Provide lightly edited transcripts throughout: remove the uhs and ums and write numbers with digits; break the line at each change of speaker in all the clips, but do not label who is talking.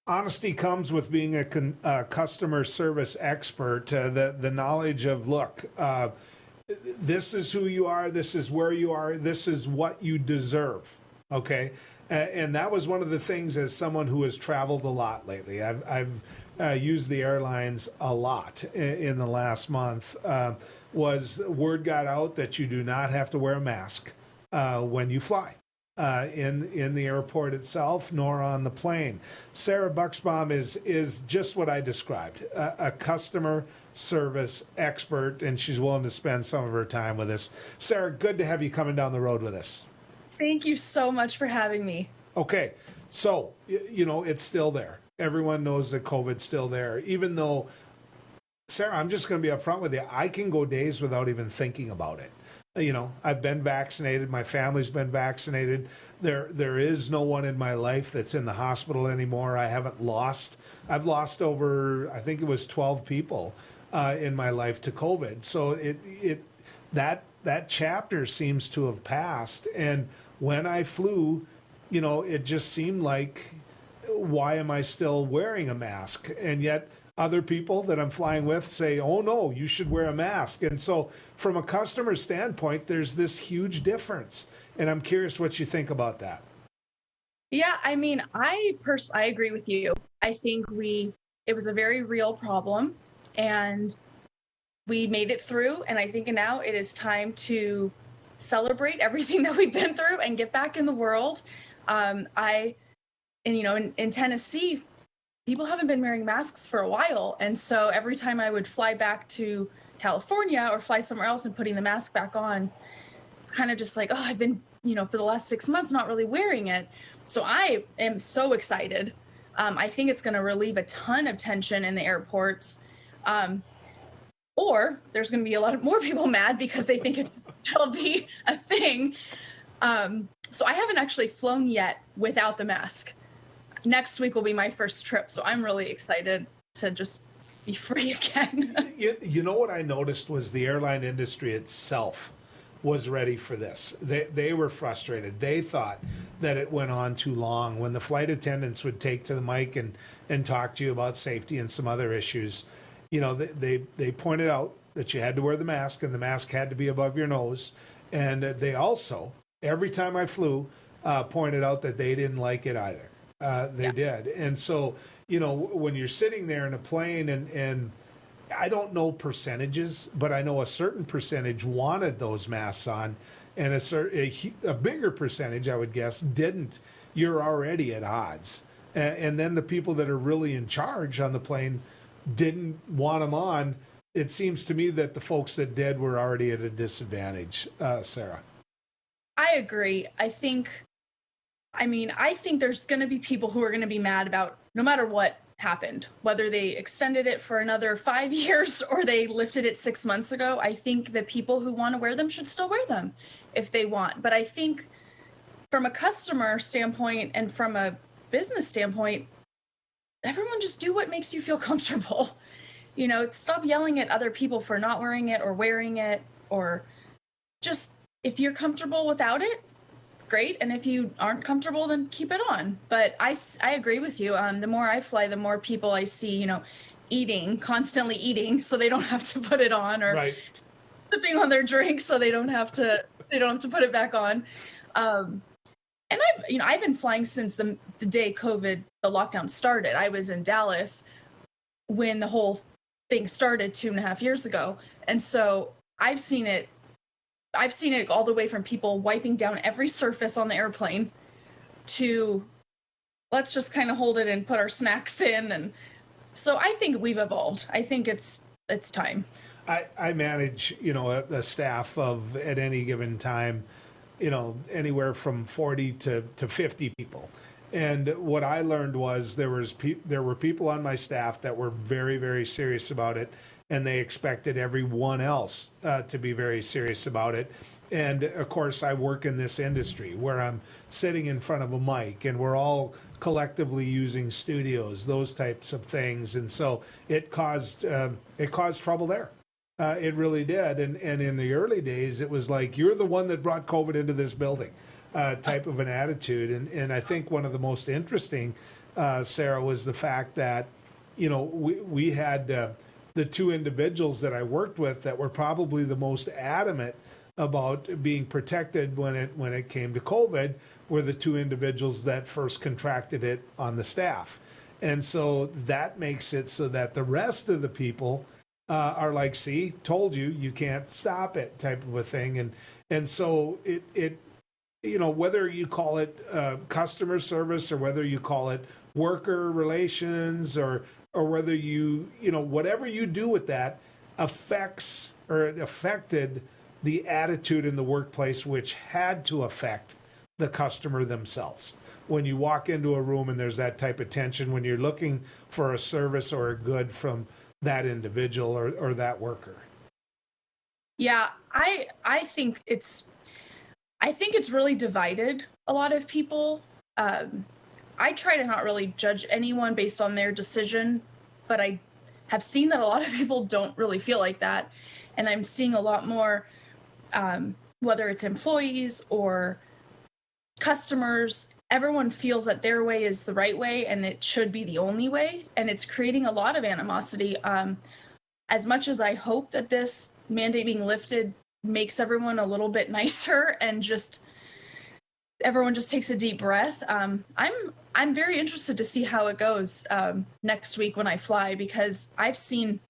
honesty comes with being a customer service expert. The knowledge of, look, this is who you are, this is where you are, this is what you deserve. Okay, and that was one of the things, as someone who has traveled a lot lately. I've used the airlines a lot in the last month. Was word got out that you do not have to wear a mask when you fly. In the airport itself, nor on the plane. Sarah Buxbaum is just what I described, a customer service expert, and she's willing to spend some of her time with us. Sarah, good to have you coming down the road with us.
Thank you so much for having me.
Okay, so, it's still there. Everyone knows that COVID's still there, even though, Sarah, I'm just going to be upfront with you. I can go days without even thinking about it. I've been vaccinated. My family's been vaccinated. There is no one in my life that's in the hospital anymore. I've lost over, I think it was 12 people in my life to COVID. So that chapter seems to have passed. And when I flew, it just seemed like, why am I still wearing a mask? And yet other people that I'm flying with say, oh no, you should wear a mask. And so from a customer standpoint, there's this huge difference. And I'm curious what you think about that.
Yeah, I mean, I agree with you. I think it was a very real problem, and we made it through. And I think now it is time to celebrate everything that we've been through and get back in the world. In Tennessee, people haven't been wearing masks for a while. And so every time I would fly back to California or fly somewhere else and putting the mask back on, it's kind of just like, oh, I've been, for the last 6 months, not really wearing it. So I am so excited. I think it's going to relieve a ton of tension in the airports. Or there's going to be a lot of more people mad because they think it'll be a thing. So I haven't actually flown yet without the mask. Next week will be my first trip, so I'm really excited to just be free again.
You know what I noticed was the airline industry itself was ready for this. They were frustrated. They thought that it went on too long. When the flight attendants would take to the mic and talk to you about safety and some other issues, they pointed out that you had to wear the mask, and the mask had to be above your nose. And they also, every time I flew, pointed out that they didn't like it either. They did. And so, when you're sitting there in a plane and I don't know percentages, but I know a certain percentage wanted those masks on, and a bigger percentage, I would guess, didn't. You're already at odds. And then the people that are really in charge on the plane didn't want them on. It seems to me that the folks that did were already at a disadvantage, Sarah.
I agree. I think there's going to be people who are going to be mad about no matter what happened, whether they extended it for another 5 years or they lifted it 6 months ago. I think the people who want to wear them should still wear them if they want. But I think from a customer standpoint and from a business standpoint, everyone just do what makes you feel comfortable. Stop yelling at other people for not wearing it or wearing it, or just, if you're comfortable without it, great. And if you aren't comfortable, then keep it on. But I agree with you. The more I fly, the more people I see, constantly eating, so they don't have to put it on, or sipping on their drink, so they don't have to put it back on. And I've been flying since the day the lockdown started. I was in Dallas when the whole thing started 2.5 years ago. And so I've seen it all the way from people wiping down every surface on the airplane to let's just kind of hold it and put our snacks in. And so I think we've evolved. I think it's time.
I manage, a staff of, at any given time, anywhere from 40 to 50 people. And what I learned was there were people on my staff that were very, very serious about it, and they expected everyone else to be very serious about it. And of course, I work in this industry where I'm sitting in front of a mic, and we're all collectively using studios, those types of things. And so it caused trouble there. It really did. And in the early days, it was like, you're the one that brought COVID into this building, type of an attitude. And I think one of the most interesting Sarah, was the fact that, we had the two individuals that I worked with that were probably the most adamant about being protected when it came to COVID were the two individuals that first contracted it on the staff. And so that makes it so that the rest of the people are like, see, told you, you can't stop it type of a thing. And so it whether you call it customer service or whether you call it worker relations or whether whatever you do with that affects or it affected the attitude in the workplace, which had to affect the customer themselves. When you walk into a room and there's that type of tension, when you're looking for a service or a good from that individual or that worker.
Yeah, I think it's really divided a lot of people. I try to not really judge anyone based on their decision, but I have seen that a lot of people don't really feel like that. And I'm seeing a lot more, whether it's employees or customers, everyone feels that their way is the right way and it should be the only way. And it's creating a lot of animosity. As much as I hope that this mandate being lifted makes everyone a little bit nicer and just everyone just takes a deep breath. I'm very interested to see how it goes next week when I fly, because I've seen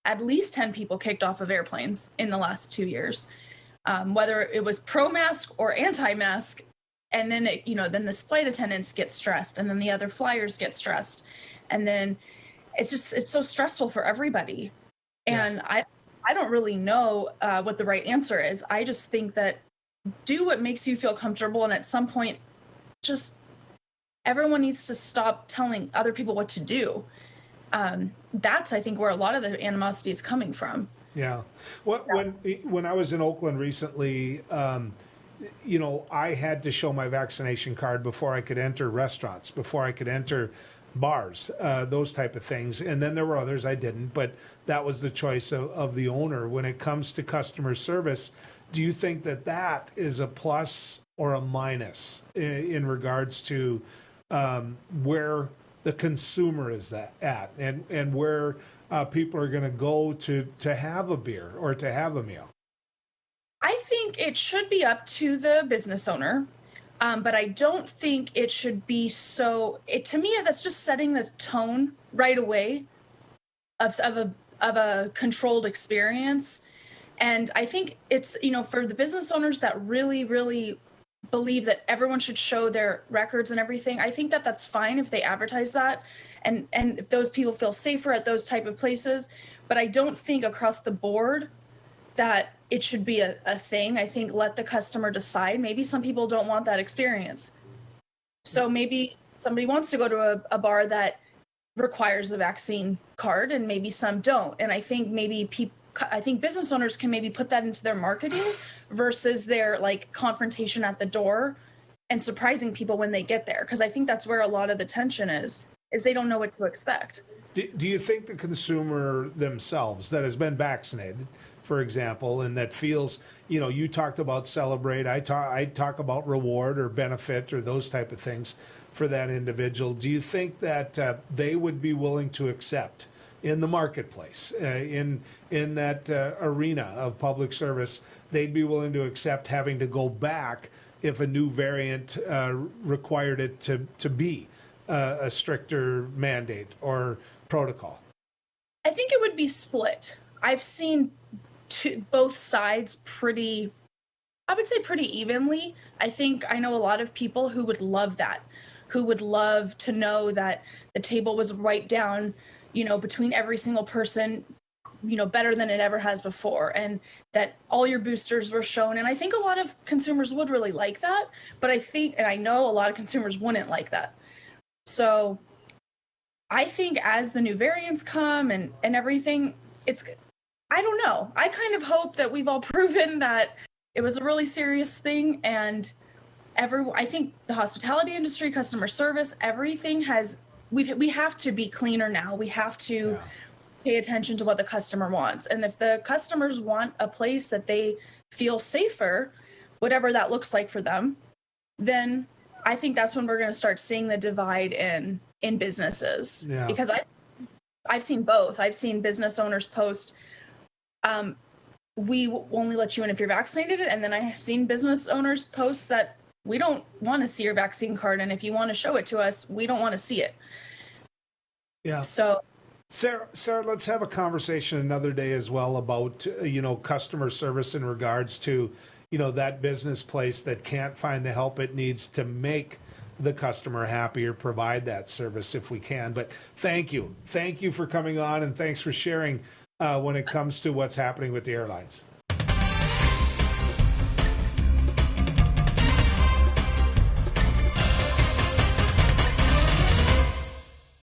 at least 10 people kicked off of airplanes in the last 2 years, whether it was pro-mask or anti-mask. And then then the flight attendants get stressed, and then the other flyers get stressed, and then it's so stressful for everybody. Yeah. And I don't really know what the right answer is. I just think that do what makes you feel comfortable, and at some point, just everyone needs to stop telling other people what to do. That's, I think, where a lot of the animosity is coming from.
Yeah. When I was in Oakland recently, I had to show my vaccination card before I could enter restaurants, before I could enter bars, those type of things. And then there were others I didn't, but that was the choice of the owner. When it comes to customer service, do you think that is a plus or a minus in regards to where the consumer is at and where people are going to go to have a beer or to have a meal?
I think it should be up to the business owner, but I don't think it should be to me, that's just setting the tone right away of a controlled experience. And I think it's, for the business owners that really, really believe that everyone should show their records and everything, I think that that's fine if they advertise that and if those people feel safer at those type of places. But I don't think across the board that it should be a thing. I think let the customer decide. Maybe some people don't want that experience. So maybe somebody wants to go to a bar that requires a vaccine card and maybe some don't. And I think business owners can maybe put that into their marketing versus their confrontation at the door and surprising people when they get there. Because I think that's where a lot of the tension is they don't know what to expect.
Do you think the consumer themselves that has been vaccinated, for example, and that feels, you talked about celebrate, I talk about reward or benefit or those type of things for that individual. Do you think that they would be willing to accept in the marketplace, in that arena of public service, they'd be willing to accept having to go back if a new variant required it to be a stricter mandate or protocol?
I think it would be split. I've seen both sides pretty evenly. I know a lot of people who would love that, who would love to know that the table was right down, between every single person, better than it ever has before, and that all your boosters were shown. And I think a lot of consumers would really like that, but I know a lot of consumers wouldn't like that. So I think as the new variants come and everything, I don't know. I kind of hope that we've all proven that it was a really serious thing, and I think the hospitality industry, customer service, everything we have to be cleaner now. We have to pay attention to what the customer wants. And if the customers want a place that they feel safer, whatever that looks like for them, then I think that's when we're going to start seeing the divide in in businesses.
Yeah.
Because I've seen both. I've seen business owners post, we will only let you in if you're vaccinated. And then I have seen business owners post that we don't want to see your vaccine card. And if you want to show it to us, we don't want to see it.
Yeah.
So
Sarah, let's have a conversation another day as well about, customer service in regards to, that business place that can't find the help it needs to make the customer happy or provide that service if we can. But thank you. Thank you for coming on, and thanks for sharing when it comes to what's happening with the airlines.